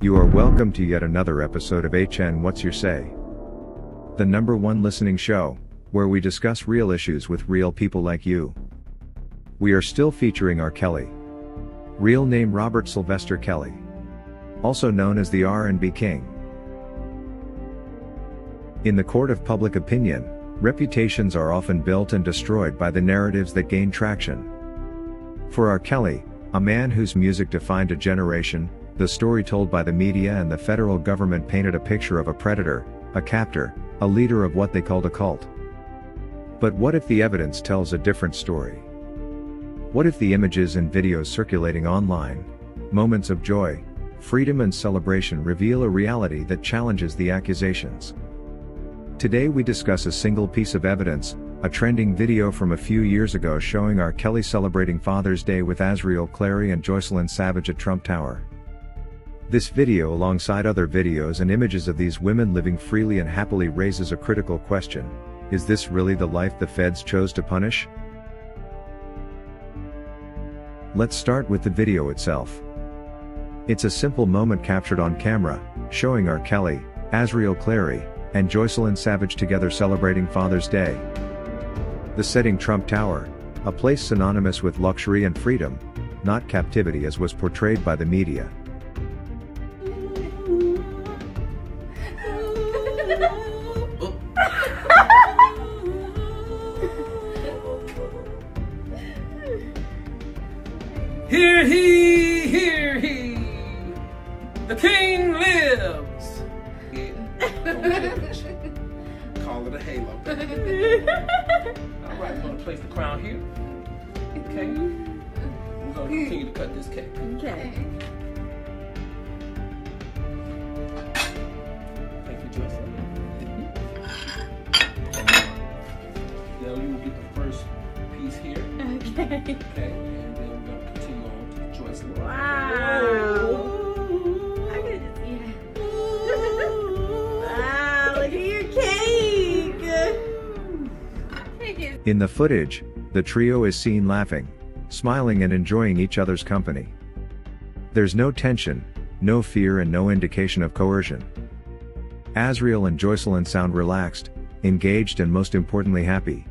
You are welcome to yet another episode of HN What's Your Say? The #1 listening show, where we discuss real issues with real people like you. We are still featuring R. Kelly. Real name Robert Sylvester Kelly. Also known as the R&B King. In the court of public opinion, reputations are often built and destroyed by the narratives that gain traction. For R. Kelly, a man whose music defined a generation, the story told by the media and the federal government painted a picture of a predator, a captor, a leader of what they called a cult. But what if the evidence tells a different story? What if the images and videos circulating online, moments of joy, freedom and celebration reveal a reality that challenges the accusations? Today we discuss a single piece of evidence, a trending video from a few years ago showing R. Kelly celebrating Father's Day with Azriel, Clary and Joycelyn Savage at Trump Tower. This video, alongside other videos and images of these women living freely and happily, raises a critical question. Is this really the life the feds chose to punish? Let's start with the video itself. It's a simple moment captured on camera, showing R. Kelly, Azriel, Clary, and Joycelyn Savage together celebrating Father's Day. The setting: Trump Tower, a place synonymous with luxury and freedom, not captivity as was portrayed by the media. Hear he, hear he, the king lives. Call it a halo. All right, we're gonna place the crown here. Okay. We're gonna continue to cut this cake. Okay. Thank you, Joycelyn. Now you will get the first piece here. Okay. Okay. And then we're gonna continue on to Joycelyn. Wow. I could just eat it. Wow, look at your cake. Cake is. In the footage, the trio is seen laughing, smiling and enjoying each other's company. There's no tension, no fear and no indication of coercion. Azriel and Joycelyn sound relaxed, engaged and most importantly happy.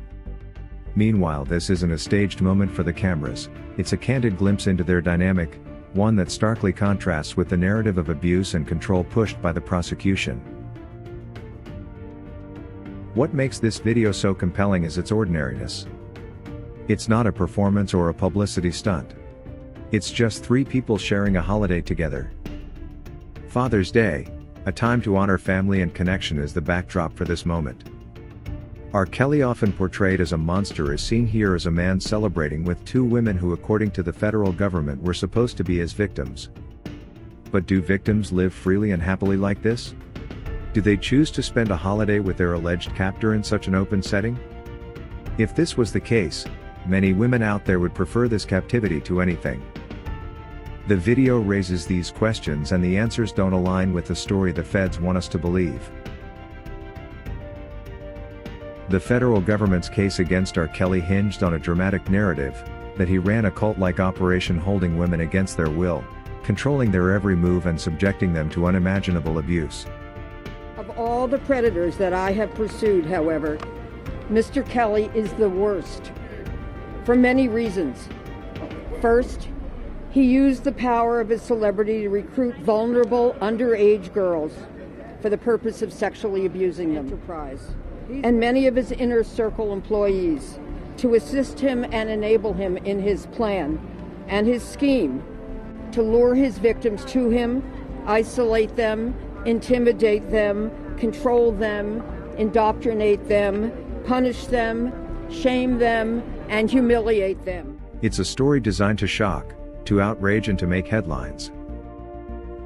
Meanwhile, this isn't a staged moment for the cameras, it's a candid glimpse into their dynamic, one that starkly contrasts with the narrative of abuse and control pushed by the prosecution. What makes this video so compelling is its ordinariness. It's not a performance or a publicity stunt. It's just three people sharing a holiday together. Father's Day, a time to honor family and connection, is the backdrop for this moment. R. Kelly, often portrayed as a monster, is seen here as a man celebrating with two women who, according to the federal government, were supposed to be his victims. But do victims live freely and happily like this? Do they choose to spend a holiday with their alleged captor in such an open setting? If this was the case, many women out there would prefer this captivity to anything. The video raises these questions and the answers don't align with the story the feds want us to believe. The federal government's case against R. Kelly hinged on a dramatic narrative, that he ran a cult-like operation holding women against their will, controlling their every move and subjecting them to unimaginable abuse. Of all the predators that I have pursued, however, Mr. Kelly is the worst, for many reasons. First, he used the power of his celebrity to recruit vulnerable underage girls for the purpose of sexually abusing them. And many of his inner circle employees to assist him and enable him in his plan and his scheme to lure his victims to him, isolate them, intimidate them, control them, indoctrinate them, punish them, shame them, and humiliate them. It's a story designed to shock, to outrage and to make headlines.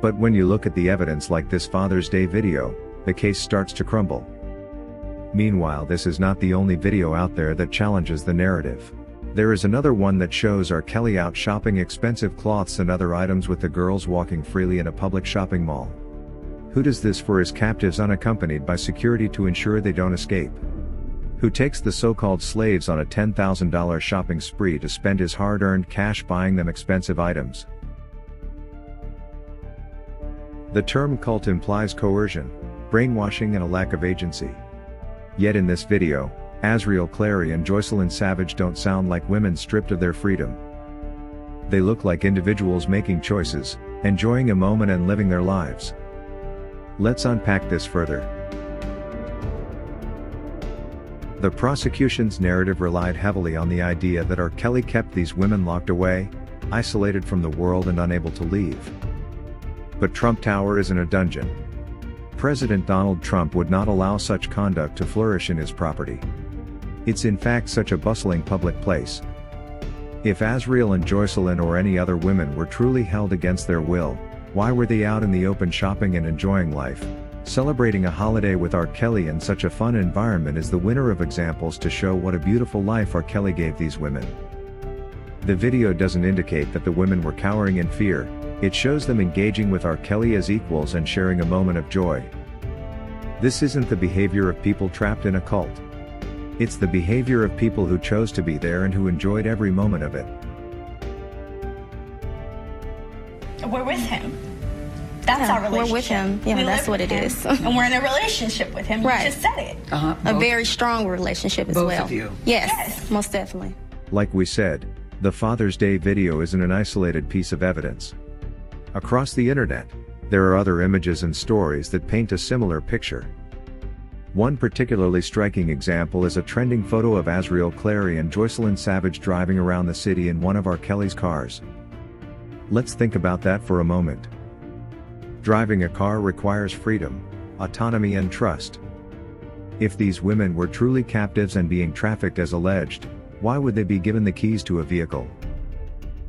But when you look at the evidence like this Father's Day video, the case starts to crumble. Meanwhile, this is not the only video out there that challenges the narrative. There is another one that shows R. Kelly out shopping expensive cloths and other items with the girls walking freely in a public shopping mall. Who does this for his captives unaccompanied by security to ensure they don't escape? who takes the so-called slaves on a $10,000 shopping spree to spend his hard-earned cash buying them expensive items. The term cult implies coercion, brainwashing and a lack of agency. Yet in this video, Azriel, Clary and Joycelyn Savage don't sound like women stripped of their freedom. They look like individuals making choices, enjoying a moment and living their lives. Let's unpack this further. The prosecution's narrative relied heavily on the idea that R. Kelly kept these women locked away, isolated from the world and unable to leave. But Trump Tower isn't a dungeon. President Donald Trump would not allow such conduct to flourish in his property. It's in fact such a bustling public place. If Azriel and Joycelyn or any other women were truly held against their will, why were they out in the open shopping and enjoying life? Celebrating a holiday with R. Kelly in such a fun environment is the winner of examples to show what a beautiful life R. Kelly gave these women. The video doesn't indicate that the women were cowering in fear, it shows them engaging with R. Kelly as equals and sharing a moment of joy. This isn't the behavior of people trapped in a cult. It's the behavior of people who chose to be there and who enjoyed every moment of it. We're with him. That's our relationship. We're with him. Yeah, we that's what it is. And we're in a relationship with him. Right. You just said it. A very strong relationship as both well. of you. Yes, most definitely. Like we said, the Father's Day video isn't an isolated piece of evidence. Across the internet, there are other images and stories that paint a similar picture. One particularly striking example is a trending photo of Azriel, Clary and Joycelyn Savage driving around the city in one of R. Kelly's cars. Let's think about that for a moment. Driving a car requires freedom, autonomy and trust. If these women were truly captives and being trafficked as alleged, why would they be given the keys to a vehicle?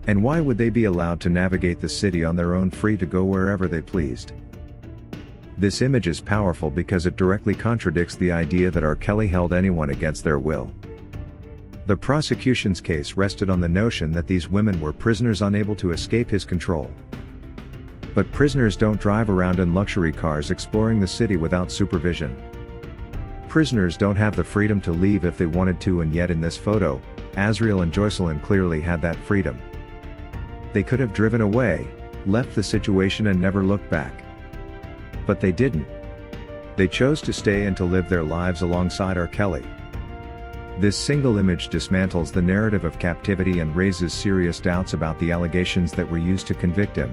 And why would they be allowed to navigate the city on their own, free to go wherever they pleased? This image is powerful because it directly contradicts the idea that R. Kelly held anyone against their will. The prosecution's case rested on the notion that these women were prisoners unable to escape his control. But prisoners don't drive around in luxury cars exploring the city without supervision. Prisoners don't have the freedom to leave if they wanted to, and yet in this photo, Azriel and Joycelyn clearly had that freedom. They could have driven away, left the situation and never looked back. But they didn't. They chose to stay and to live their lives alongside R. Kelly. This single image dismantles the narrative of captivity and raises serious doubts about the allegations that were used to convict him.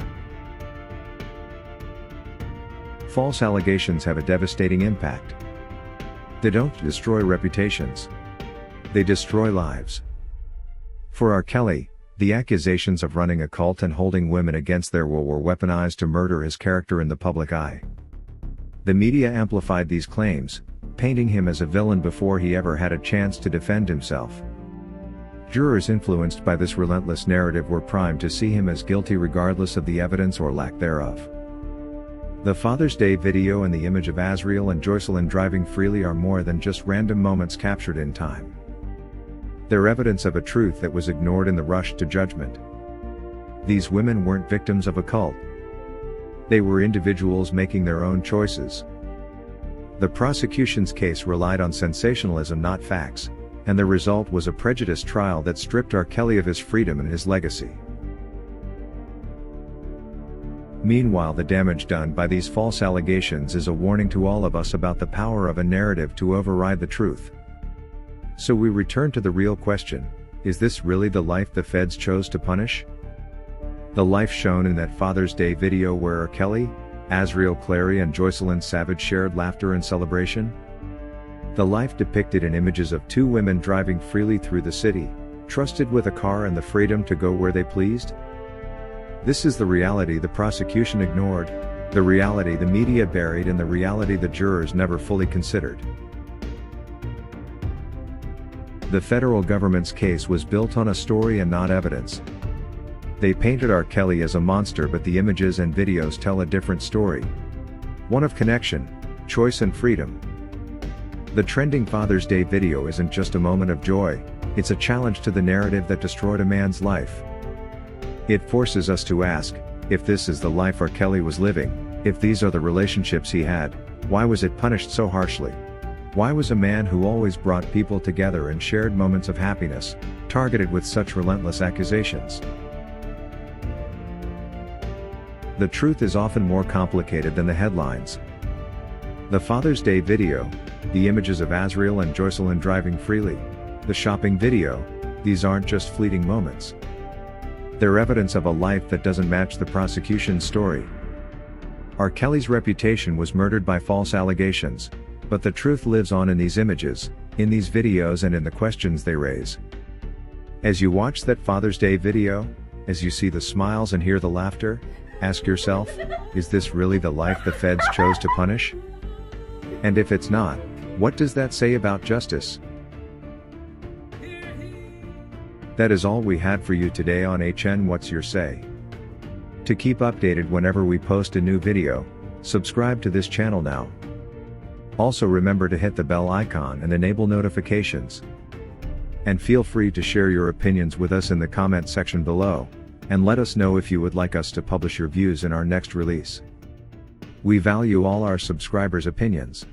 False allegations have a devastating impact. They don't destroy reputations. They destroy lives. For R. Kelly, the accusations of running a cult and holding women against their will were weaponized to murder his character in the public eye. The media amplified these claims, painting him as a villain before he ever had a chance to defend himself. Jurors influenced by this relentless narrative were primed to see him as guilty regardless of the evidence or lack thereof. The Father's Day video and the image of Azriel and Joycelyn driving freely are more than just random moments captured in time. They're evidence of a truth that was ignored in the rush to judgment. These women weren't victims of a cult. They were individuals making their own choices. The prosecution's case relied on sensationalism, not facts, and the result was a prejudiced trial that stripped R. Kelly of his freedom and his legacy. Meanwhile, the damage done by these false allegations is a warning to all of us about the power of a narrative to override the truth. So we return to the real question: is this really the life the feds chose to punish? The life shown in that Father's Day video where R. Kelly, Azriel, Clary and Joycelyn Savage shared laughter and celebration? The life depicted in images of two women driving freely through the city, trusted with a car and the freedom to go where they pleased? This is the reality the prosecution ignored, the reality the media buried, and the reality the jurors never fully considered. The federal government's case was built on a story and not evidence. They painted R. Kelly as a monster, but the images and videos tell a different story. One of connection, choice and freedom. The trending Father's Day video isn't just a moment of joy, it's a challenge to the narrative that destroyed a man's life. It forces us to ask, if this is the life R. Kelly was living, if these are the relationships he had, why was it punished so harshly? Why was a man who always brought people together and shared moments of happiness, targeted with such relentless accusations? The truth is often more complicated than the headlines. The Father's Day video, the images of Azriel and Joycelyn driving freely, the shopping video, these aren't just fleeting moments. They're evidence of a life that doesn't match the prosecution's story. R. Kelly's reputation was murdered by false allegations, but the truth lives on in these images, in these videos, and in the questions they raise. As you watch that Father's Day video, as you see the smiles and hear the laughter, ask yourself, is this really the life the feds chose to punish? And if it's not, what does that say about justice? That is all we had for you today on HN What's Your Say? To keep updated whenever we post a new video, subscribe to this channel now. Also remember to hit the bell icon and enable notifications. And feel free to share your opinions with us in the comment section below, and let us know if you would like us to publish your views in our next release. We value all our subscribers' opinions.